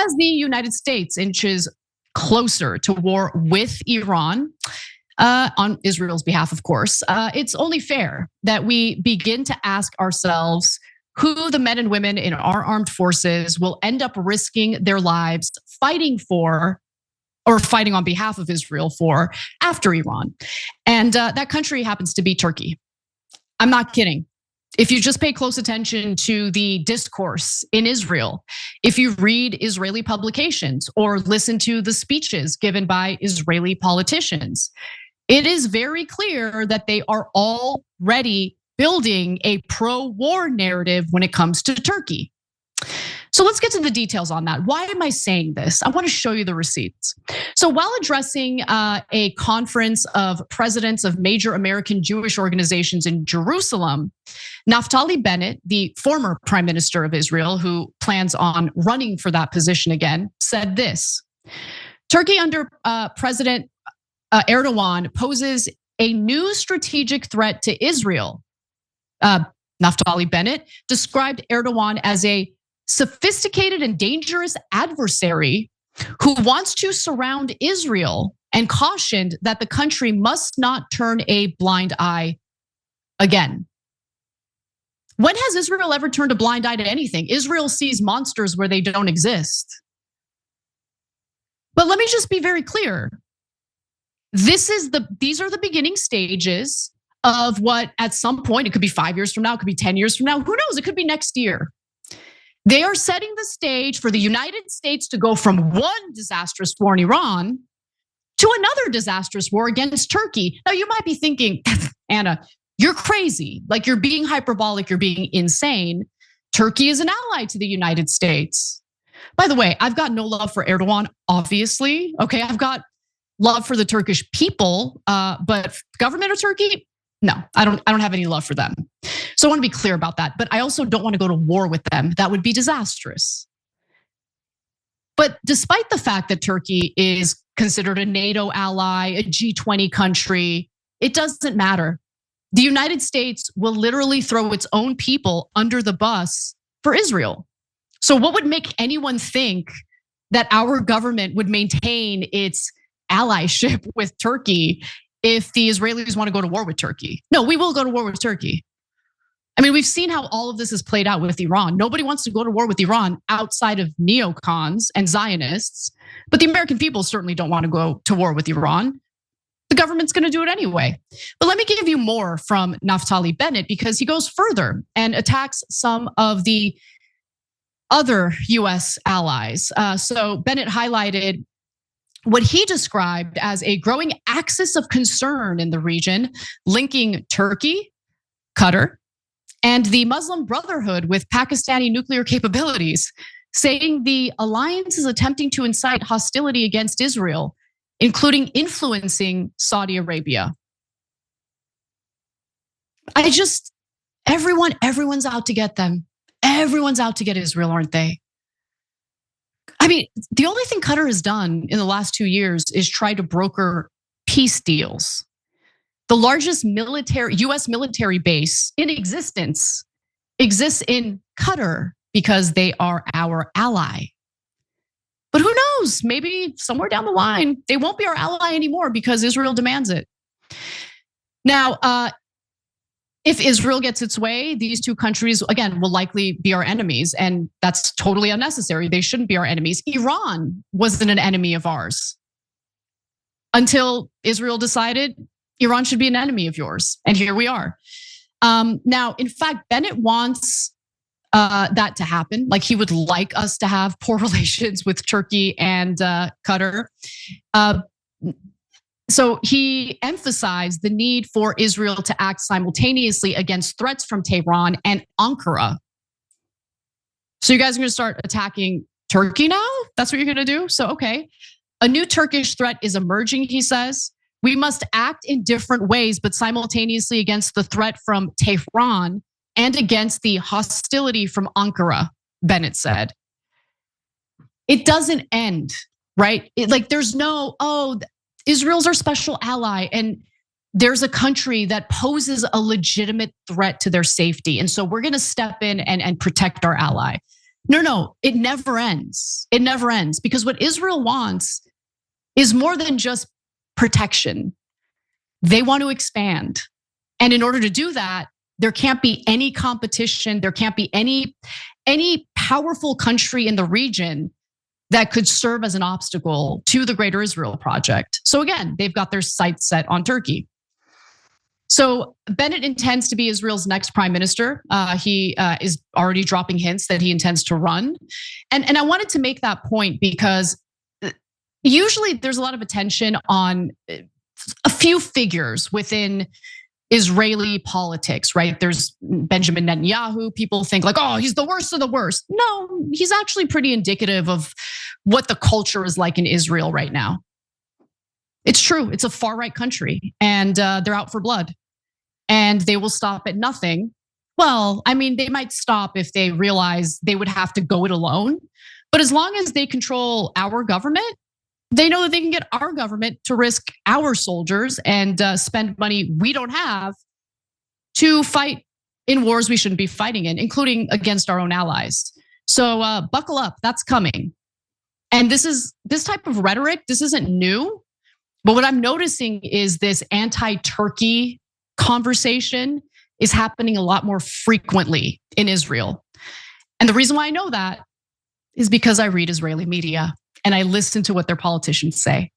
As the United States inches closer to war with Iran, on Israel's behalf, of course, it's only fair that we begin to ask ourselves who the men and women in our armed forces will end up risking their lives fighting for, or fighting on behalf of Israel for, after Iran. And that country happens to be Turkey. I'm not kidding. If you just pay close attention to the discourse in Israel, if you read Israeli publications or listen to the speeches given by Israeli politicians, it is very clear that they are already building a pro-war narrative when it comes to Turkey. So let's get to the details on that. Why am I saying this? I want to show you the receipts. So while addressing a conference of presidents of major American Jewish organizations in Jerusalem, Naftali Bennett, the former Prime Minister of Israel, who plans on running for that position again, said this: Turkey under President Erdoğan poses a new strategic threat to Israel. Naftali Bennett described Erdoğan as a sophisticated and dangerous adversary who wants to surround Israel, and cautioned that the country must not turn a blind eye again. When has Israel ever turned a blind eye to anything? Israel sees monsters where they don't exist. But let me just be very clear. These are the beginning stages of what at some point, it could be 5 years from now, it could be 10 years from now, who knows, it could be next year. They are setting the stage for the United States to go from one disastrous war in Iran to another disastrous war against Turkey. Now you might be thinking, Anna, you're crazy. Like, you're being hyperbolic, you're being insane. Turkey is an ally to the United States. By the way, I've got no love for Erdoğan, obviously. Okay, I've got love for the Turkish people, but government of Turkey, no, I don't have any love for them. So I want to be clear about that. But I also don't want to go to war with them. That would be disastrous. But despite the fact that Turkey is considered a NATO ally, a G20 country, it doesn't matter. The United States will literally throw its own people under the bus for Israel. So what would make anyone think that our government would maintain its allyship with Turkey if the Israelis want to go to war with Turkey? No, we will go to war with Turkey. I mean, we've seen how all of this is played out with Iran. Nobody wants to go to war with Iran outside of neocons and Zionists, but the American people certainly don't want to go to war with Iran. The government's going to do it anyway. But let me give you more from Naftali Bennett, because he goes further and attacks some of the other US allies. So Bennett highlighted what he described as a growing axis of concern in the region, linking Turkey, Qatar, and the Muslim Brotherhood with Pakistani nuclear capabilities, saying the alliance is attempting to incite hostility against Israel, including influencing Saudi Arabia. Everyone's out to get them. Everyone's out to get Israel, aren't they? I mean, the only thing Qatar has done in the last 2 years is try to broker peace deals. The largest US military base in existence exists in Qatar because they are our ally. But who knows? Maybe somewhere down the line, they won't be our ally anymore because Israel demands it. Now, if Israel gets its way, these two countries, again, will likely be our enemies, and that's totally unnecessary. They shouldn't be our enemies. Iran wasn't an enemy of ours until Israel decided Iran should be an enemy of yours, and here we are. Now, in fact, Bennett wants that to happen. Like, he would like us to have poor relations with Turkey and Qatar. So he emphasized the need for Israel to act simultaneously against threats from Tehran and Ankara. So you guys are going to start attacking Turkey now? That's what you're going to do? So, okay. A new Turkish threat is emerging, he says. We must act in different ways, but simultaneously against the threat from Tehran and against the hostility from Ankara, Bennett said. It doesn't end, right? There's no, Israel's our special ally, and there's a country that poses a legitimate threat to their safety. And so we're going to step in and protect our ally. No, it never ends. It never ends because what Israel wants is more than just protection. They want to expand. And in order to do that, there can't be any competition. There can't be any powerful country in the region that could serve as an obstacle to the Greater Israel Project. So again, they've got their sights set on Turkey. So Bennett intends to be Israel's next prime minister. He is already dropping hints that he intends to run. And I wanted to make that point because usually there's a lot of attention on a few figures within Israeli politics, right? There's Benjamin Netanyahu. People think like, oh, he's the worst of the worst. No, he's actually pretty indicative of what the culture is like in Israel right now. It's true. It's a far right country and they're out for blood and they will stop at nothing. Well, I mean, they might stop if they realize they would have to go it alone. But as long as they control our government, they know that they can get our government to risk our soldiers and spend money we don't have to fight in wars we shouldn't be fighting in, including against our own allies. So buckle up, that's coming. And this type of rhetoric, this isn't new. But what I'm noticing is this anti-Turkey conversation is happening a lot more frequently in Israel. And the reason why I know that is because I read Israeli media and I listen to what their politicians say.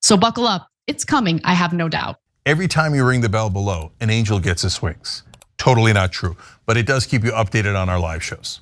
So buckle up, it's coming, I have no doubt. Every time you ring the bell below, an angel gets his wings. Totally not true, but it does keep you updated on our live shows.